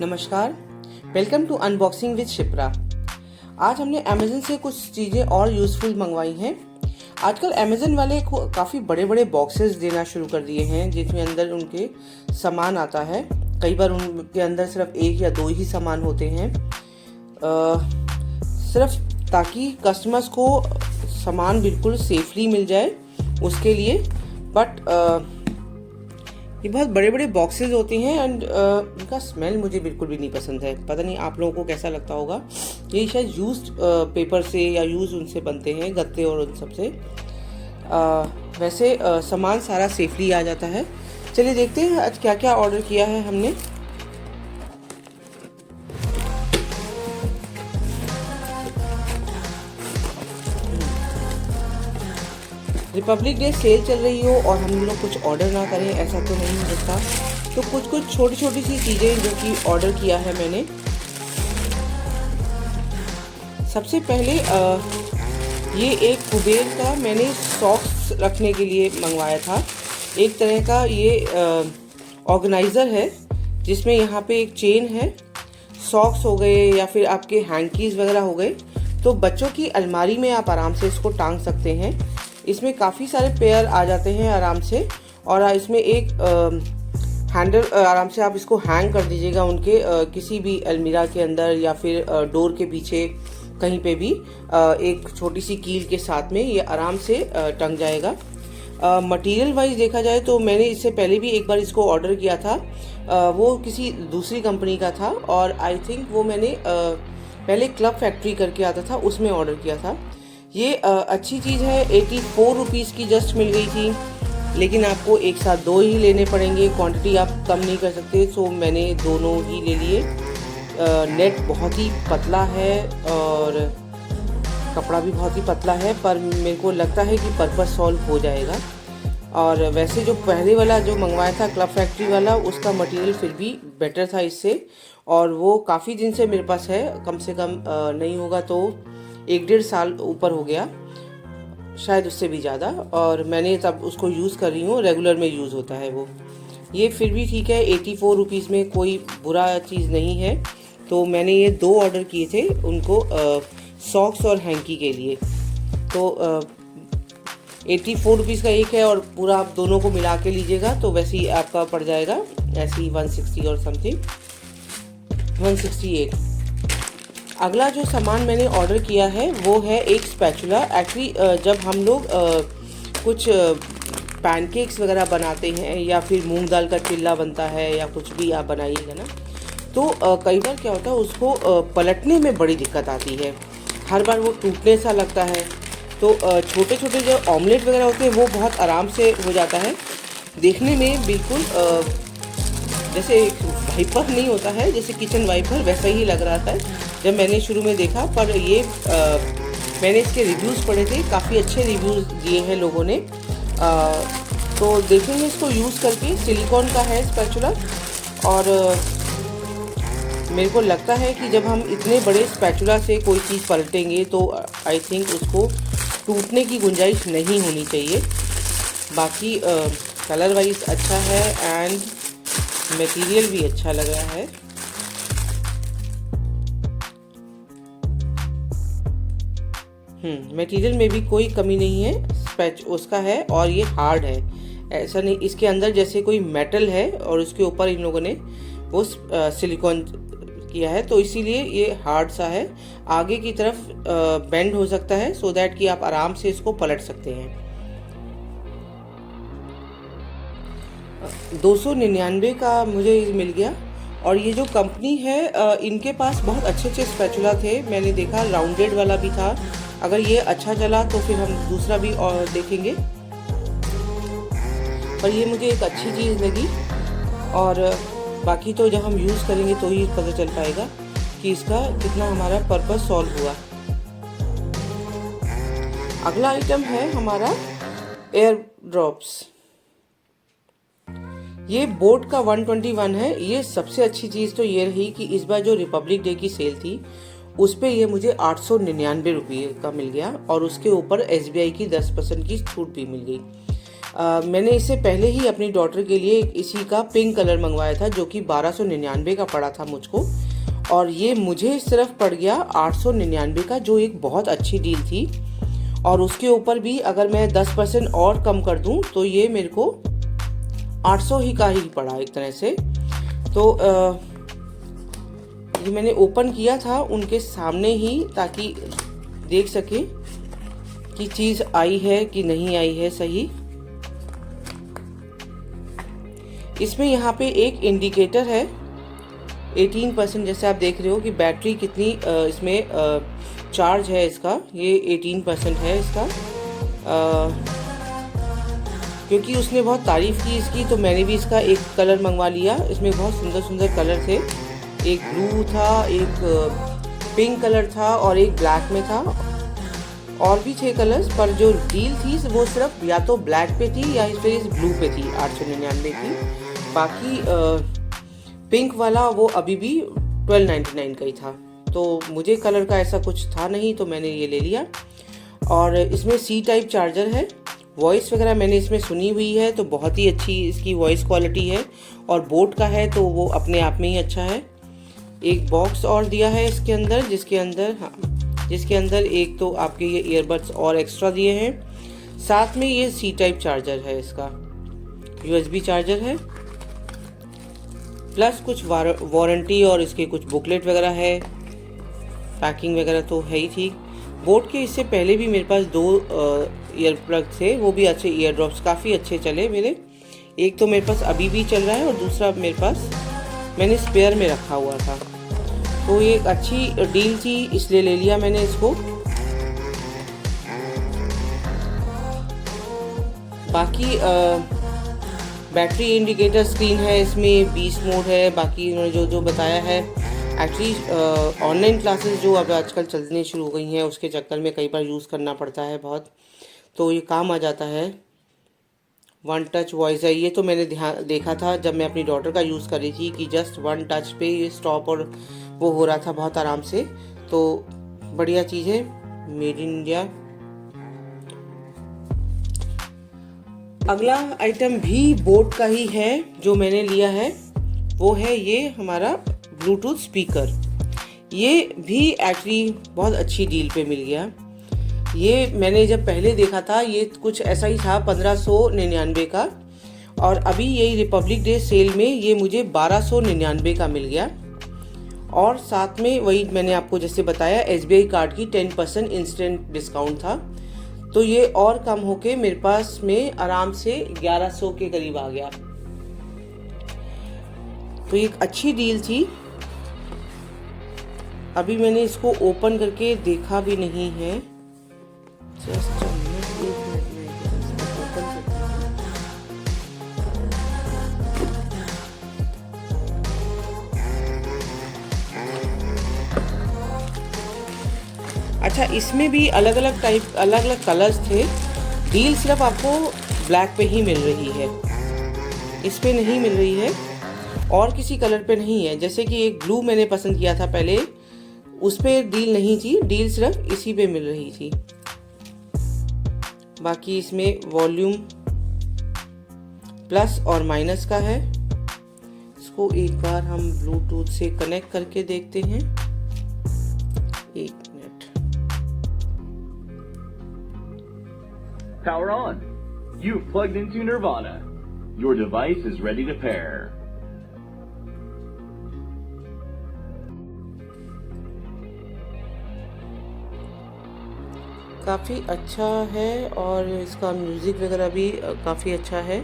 नमस्कार, welcome to unboxing with Shipra. आज हमने अमेज़न से कुछ चीज़ें और यूज़फुल मंगवाई हैं। आजकल अमेज़न वाले काफ़ी बड़े बड़े बॉक्सेस देना शुरू कर दिए हैं जिसमें अंदर उनके सामान आता है। कई बार उनके अंदर सिर्फ एक या दो ही सामान होते हैं, सिर्फ ताकि कस्टमर्स को सामान बिल्कुल सेफली मिल जाए उसके लिए। बट ये बहुत बड़े बड़े बॉक्सेस होते हैं एंड इनका स्मेल मुझे बिल्कुल भी नहीं पसंद है। पता नहीं आप लोगों को कैसा लगता होगा। ये शायद यूज्ड पेपर से या यूज उनसे बनते हैं, गत्ते और उन सब से। वैसे सामान सारा सेफली आ जाता है। चलिए देखते हैं आज क्या क्या ऑर्डर किया है हमने। रिपब्लिक डे सेल चल रही हो और हम लोग कुछ ऑर्डर ना करें, ऐसा तो नहीं हो सकता। तो कुछ छोटी छोटी सी चीज़ें जो कि ऑर्डर किया है मैंने। सबसे पहले ये एक कुबेर का मैंने सॉक्स रखने के लिए मंगवाया था। एक तरह का ये ऑर्गेनाइज़र है जिसमें यहाँ पे एक चेन है। सॉक्स हो गए या फिर आपके हैंकीज़ वगैरह हो गए तो बच्चों की अलमारी में आप आराम से इसको टांग सकते हैं। इसमें काफ़ी सारे पेयर आ जाते हैं आराम से, और इसमें एक हैंडल आराम से आप इसको हैंग कर दीजिएगा उनके किसी भी अलमीरा के अंदर या फिर डोर के पीछे कहीं पे भी। एक छोटी सी कील के साथ में ये आराम से टंग जाएगा। मटेरियल वाइज देखा जाए तो मैंने इससे पहले भी एक बार इसको ऑर्डर किया था। वो किसी दूसरी कंपनी का था और आई थिंक वो मैंने पहले क्लब फैक्ट्री करके आता था, उसमें ऑर्डर किया था। ये अच्छी चीज़ है। 84 रुपीज़ की जस्ट मिल गई थी, लेकिन आपको एक साथ दो ही लेने पड़ेंगे, क्वांटिटी आप कम नहीं कर सकते। सो मैंने दोनों ही ले लिए। नेट बहुत ही पतला है और कपड़ा भी बहुत ही पतला है, पर मेरे को लगता है कि पर्पस सॉल्व हो जाएगा। और वैसे जो पहले वाला जो मंगवाया था क्लब फैक्ट्री वाला, उसका मटेरियल फिर भी बेटर था इससे, और वो काफ़ी दिन से मेरे पास है। कम से कम नहीं होगा तो 1-1.5 साल ऊपर हो गया, शायद उससे भी ज़्यादा। और मैंने तब उसको यूज़ कर रही हूँ, रेगुलर में यूज़ होता है वो। ये फिर भी ठीक है, 84 रुपीज़ में कोई बुरा चीज़ नहीं है। तो मैंने ये 2 ऑर्डर किए थे उनको सॉक्स और हैंकी के लिए। तो 84 रुपीज़ का एक है और पूरा आप दोनों को मिला के लीजिएगा तो वैसे ही आपका पड़ जाएगा ऐसे ही 160 और समथिंग 168। अगला जो सामान मैंने ऑर्डर किया है वो है एक स्पैचुला। एक्चुअली जब हम लोग कुछ पैनकेक्स वगैरह बनाते हैं या फिर मूंग दाल का चिल्ला बनता है या कुछ भी आप बनाइएगा ना, तो कई बार क्या होता है उसको पलटने में बड़ी दिक्कत आती है। हर बार वो टूटने सा लगता है। तो छोटे छोटे जो ऑमलेट वगैरह होते हैं वो बहुत आराम से हो जाता है। देखने में बिल्कुल जैसे वाइपर नहीं होता है, जैसे किचन वाइपर, वैसा ही लग रहा था जब मैंने शुरू में देखा। पर ये मैंने इसके रिव्यूज़ पढ़े थे, काफ़ी अच्छे रिव्यूज़ दिए हैं लोगों ने। तो देखेंगे इसको यूज़ करके। सिलिकॉन का है स्पैचुला, और मेरे को लगता है कि जब हम इतने बड़े स्पैचुला से कोई चीज़ पलटेंगे तो आई थिंक उसको टूटने की गुंजाइश नहीं होनी चाहिए। बाकी कलर वाइज अच्छा है एंड मटेरियल भी अच्छा लग रहा है। मटेरियल में भी कोई कमी नहीं है, स्पैच उसका है और ये हार्ड है। ऐसा नहीं इसके अंदर जैसे कोई मेटल है और उसके ऊपर इन लोगों ने वो सिलिकॉन किया है, तो इसीलिए ये हार्ड सा है। आगे की तरफ बेंड हो सकता है सो दैट कि आप आराम से इसको पलट सकते हैं। 299 का मुझे मिल गया। और ये जो कंपनी है इनके पास बहुत अच्छे अच्छे स्पैचुला थे। मैंने देखा राउंडेड वाला भी था। अगर ये अच्छा चला तो फिर हम दूसरा भी और देखेंगे। पर ये मुझे एक अच्छी चीज़ लगी, और बाकी तो जब हम यूज़ करेंगे तो ही पता चल पाएगा कि इसका कितना हमारा पर्पस सॉल्व हुआ। अगला आइटम है हमारा एयर ड्रॉप्स। ये बोट का 121 है। ये सबसे अच्छी चीज़ तो ये रही कि इस बार जो रिपब्लिक डे की सेल थी उस पे ये मुझे 899 रुपये का मिल गया, और उसके ऊपर SBI की 10% की छूट भी मिल गई। मैंने इससे पहले ही अपनी डॉटर के लिए इसी का पिंक कलर मंगवाया था, जो कि 1299 का पड़ा था मुझको, और ये मुझे सिर्फ पड़ गया 899 का, जो एक बहुत अच्छी डील थी। और उसके ऊपर भी अगर मैं 10% और कम कर दूं तो ये मेरे को 800 ही का ही पड़ा एक तरह से। तो ये मैंने ओपन किया था उनके सामने ही, ताकि देख सके कि चीज़ आई है कि नहीं आई है सही। इसमें यहाँ पे एक इंडिकेटर है 18%, जैसे आप देख रहे हो कि बैटरी कितनी इसमें चार्ज है इसका, ये 18% है इसका। क्योंकि उसने बहुत तारीफ़ की इसकी, तो मैंने भी इसका एक कलर मंगवा लिया। इसमें बहुत सुंदर सुंदर कलर थे, एक ब्लू था, एक पिंक कलर था और एक ब्लैक में था, और भी 6 कलर्स। पर जो डील थी वो सिर्फ या तो ब्लैक पे थी या फिर इस ब्लू पे थी, 899 की। बाकी पिंक वाला वो अभी भी 1299 का ही था। तो मुझे कलर का ऐसा कुछ था नहीं, तो मैंने ये ले लिया। और इसमें सी टाइप चार्जर है। वॉइस वगैरह मैंने इसमें सुनी हुई है, तो बहुत ही अच्छी इसकी वॉइस क्वालिटी है, और बोट का है तो वो अपने आप में ही अच्छा है। एक बॉक्स और दिया है इसके अंदर, जिसके अंदर एक तो आपके ये ईयरबड्स और एक्स्ट्रा दिए हैं। साथ में ये सी टाइप चार्जर है, इसका USB चार्जर है, प्लस कुछ वारंटी और इसके कुछ बुकलेट वगैरह है। पैकिंग वगैरह तो है ही थी। बोट के इससे पहले भी मेरे पास 2 ईयर प्लग थे, वो भी अच्छे ईयर ड्रॉप्स काफ़ी अच्छे चले मेरे। एक तो मेरे पास अभी भी चल रहा है और दूसरा मेरे पास मैंने स्पेयर में रखा हुआ था। तो ये एक अच्छी डील थी, इसलिए ले लिया मैंने इसको। बाकी बैटरी इंडिकेटर स्क्रीन है, इसमें 20 मोड है। बाकी उन्होंने जो बताया है, एक्चुअली ऑनलाइन क्लासेस जो अब आजकल चलने शुरू हो गई हैं, उसके चक्कर में कई बार यूज़ करना पड़ता है बहुत, तो ये काम आ जाता है। 1 टच वॉइस है ये, तो मैंने देखा था जब मैं अपनी डॉटर का यूज़ कर रही थी कि जस्ट 1 टच पे ये स्टॉप और वो हो रहा था बहुत आराम से। तो बढ़िया चीज़ है, मेड इन इंडिया। अगला आइटम भी बोट का ही है जो मैंने लिया है, वो है ये हमारा ब्लूटूथ स्पीकर। ये भी एक्चुअली बहुत अच्छी डील पे मिल गया। ये मैंने जब पहले देखा था ये कुछ ऐसा ही था 1599 का, और अभी यही रिपब्लिक डे सेल में ये मुझे 1299 का मिल गया। और साथ में वही मैंने आपको जैसे बताया SBI कार्ड की 10% इंस्टेंट डिस्काउंट था, तो ये और कम होके मेरे पास में आराम से 1100 के करीब आ गया। तो एक अच्छी डील थी। अभी मैंने इसको ओपन करके देखा भी नहीं है, जस्ट अच्छा, इसमें भी अलग अलग कलर्स थे। डील सिर्फ आपको ब्लैक पे ही मिल रही है, इस पे नहीं मिल रही है, और किसी कलर पे नहीं है। जैसे कि एक ब्लू मैंने पसंद किया था पहले, उस पे डील नहीं थी, डील सिर्फ इसी पे मिल रही थी। बाकी इसमें वॉल्यूम प्लस और माइनस का है। इसको एक बार हम ब्लूटूथ से कनेक्ट करके देखते हैं। एक minute. Power on. You've plugged into Nirvana. Your device is ready to pair. काफ़ी अच्छा है, और इसका म्यूज़िक वगैरह भी काफ़ी अच्छा है।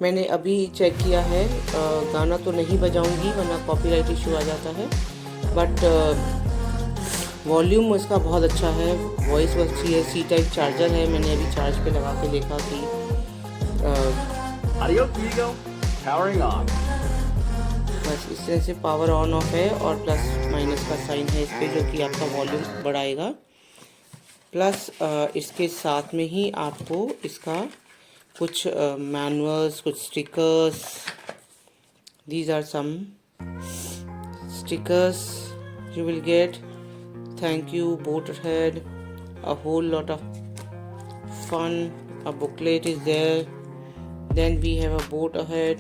मैंने अभी चेक किया है, गाना तो नहीं बजाऊंगी वरना कॉपीराइट इशू आ जाता है, बट वॉल्यूम इसका बहुत अच्छा है, वॉइस अच्छी है। सी टाइप चार्जर है, मैंने अभी चार्ज पे लगा के देखा कि बस इस तरह से पावर ऑन ऑफ है, और प्लस माइनस का साइन है इस पर, जो कि आपका वॉल्यूम बढ़ाएगा। प्लस इसके साथ में ही आपको इसका कुछ मैनुअल्स, कुछ stickers, these are some stickers you will get. Thank you Boathead, a whole lot of fun, a booklet is there, then we have a boat ahead,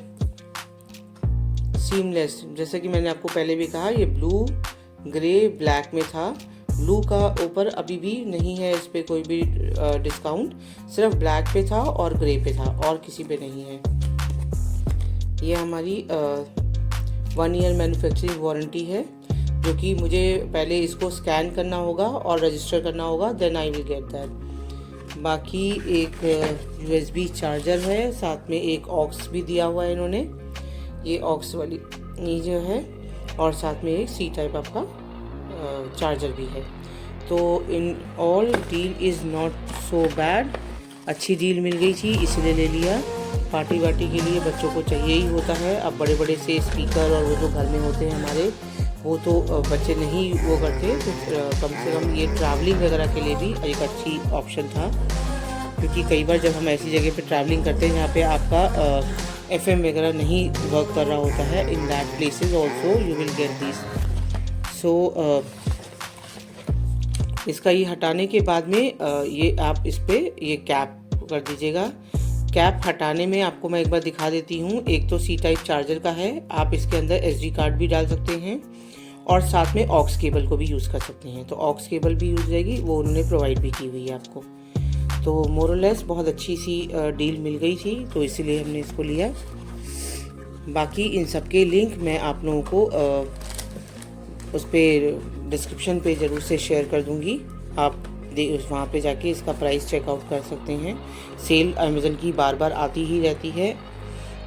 seamless. जैसे कि मैंने आपको पहले भी कहा, ये ब्लू, ग्रे, ब्लैक में था। ब्लू का ऊपर अभी भी नहीं है, इस पे कोई भी डिस्काउंट, सिर्फ ब्लैक पे था और ग्रे पे था, और किसी पे नहीं है। ये हमारी 1 ईयर मैन्युफैक्चरिंग वारंटी है, जो कि मुझे पहले इसको स्कैन करना होगा और रजिस्टर करना होगा, then I will get that. बाकी एक USB चार्जर है, साथ में एक ऑक्स भी दिया हुआ है इन्होंने, ये ऑक्स वाली ये जो है, और साथ में एक C टाइप आपका चार्जर भी है। तो in all deal is not so bad, अच्छी डील मिल गई थी इसलिए ले लिया। पार्टी वार्टी के लिए बच्चों को चाहिए ही होता है। अब बड़े बड़े से स्पीकर और वो जो घर में होते हैं हमारे, वो तो बच्चे नहीं वो करते, तो कम से कम ये ट्रैवलिंग वगैरह के लिए भी एक अच्छी ऑप्शन था। क्योंकि कई बार जब हम ऐसी जगह पे ट्रैवलिंग करते हैं जहाँ पे आपका FM वगैरह नहीं वर्क कर रहा होता है, in that places also you will get this. So इसका ये हटाने के बाद में ये आप इस पे ये कैप कर दीजिएगा। कैप हटाने में आपको मैं एक बार दिखा देती हूँ। एक तो C टाइप चार्जर का है, आप इसके अंदर SD कार्ड भी डाल सकते हैं और साथ में ऑक्स केबल को भी यूज़ कर सकते हैं। तो ऑक्स केबल भी यूज़ रहेगी, वो उन्होंने प्रोवाइड भी की हुई है आपको। तो मोरलेस बहुत अच्छी सी डील मिल गई थी, तो इसीलिए हमने इसको लिया। बाकी इन सब के लिंक मैं आप लोगों को उस पर डिस्क्रिप्शन पे ज़रूर से शेयर कर दूंगी। आप वहाँ पे जाके इसका प्राइस चेकआउट कर सकते हैं। सेल अमेज़न की बार बार आती ही रहती है,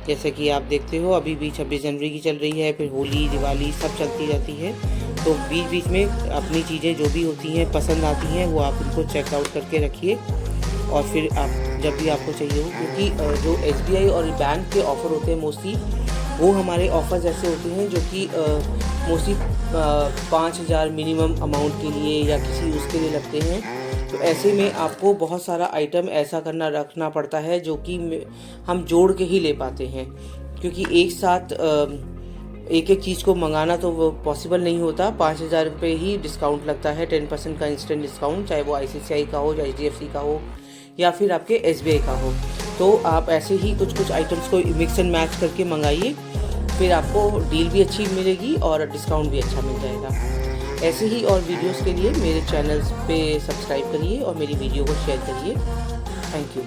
जैसे कि आप देखते हो अभी भी 26 जनवरी की चल रही है, फिर होली, दिवाली सब चलती रहती है। तो बीच बीच में अपनी चीज़ें जो भी होती हैं पसंद आती हैं, वो आप उनको चेकआउट करके रखिए, और फिर आप जब भी आपको चाहिए हो, क्योंकि जो SBI और बैंक के ऑफ़र होते हैं मोस्टली, वो हमारे ऑफ़र्स ऐसे होते हैं जो कि मोस्टली 5,000 मिनिमम अमाउंट के लिए या किसी उसके लिए लगते हैं। तो ऐसे में आपको बहुत सारा आइटम ऐसा रखना पड़ता है जो कि हम जोड़ के ही ले पाते हैं, क्योंकि एक साथ एक एक चीज़ को मंगाना तो वो पॉसिबल नहीं होता। 5,000 रुपये ही डिस्काउंट लगता है, 10% का इंस्टेंट डिस्काउंट, चाहे वो ICICI का हो, या HDFC का हो, या फिर आपके SBI का हो। तो आप ऐसे ही कुछ आइटम्स को मिक्स एंड मैच करके मंगाइए, फिर आपको डील भी अच्छी मिलेगी और डिस्काउंट भी अच्छा मिल जाएगा। ऐसे ही और वीडियोस के लिए मेरे चैनल्स पे सब्सक्राइब करिए और मेरी वीडियो को शेयर करिए। Thank you.